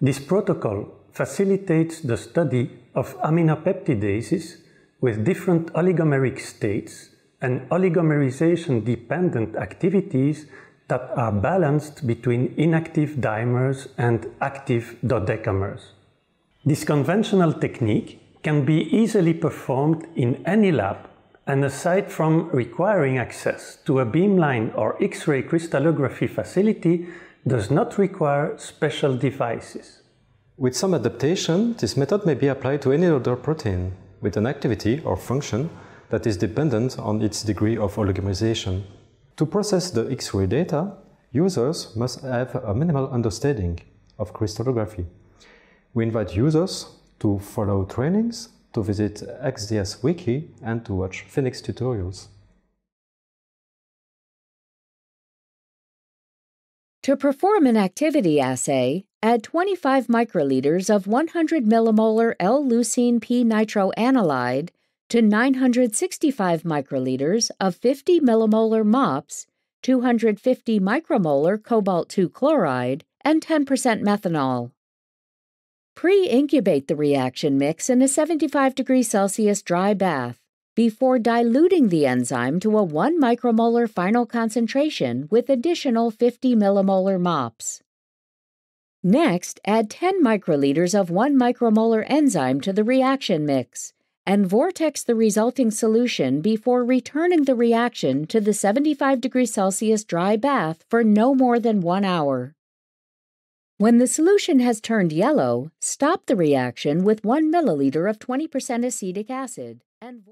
This protocol facilitates the study of aminopeptidases with different oligomeric states and oligomerization-dependent activities that are balanced between inactive dimers and active dodecamers. This conventional technique can be easily performed in any lab, and aside from requiring access to a beamline or X-ray crystallography facility, does not require special devices. With some adaptation, this method may be applied to any other protein with an activity or function that is dependent on its degree of oligomerization. To process the X-ray data, users must have a minimal understanding of crystallography. We invite users to follow trainings, to visit XDS Wiki, and to watch Phoenix tutorials. To perform an activity assay, add 25 microliters of 100 millimolar L-leucine p-nitroanilide to 965 microliters of 50 millimolar MOPS, 250 micromolar cobalt-2 chloride, and 10% methanol. Pre-incubate the reaction mix in a 75°C dry bath before diluting the enzyme to a 1 micromolar final concentration with additional 50 millimolar MOPS. Next, add 10 microliters of 1 micromolar enzyme to the reaction mix and vortex the resulting solution before returning the reaction to the 75°C dry bath for no more than 1 hour. When the solution has turned yellow, stop the reaction with 1 milliliter of 20% acetic acid and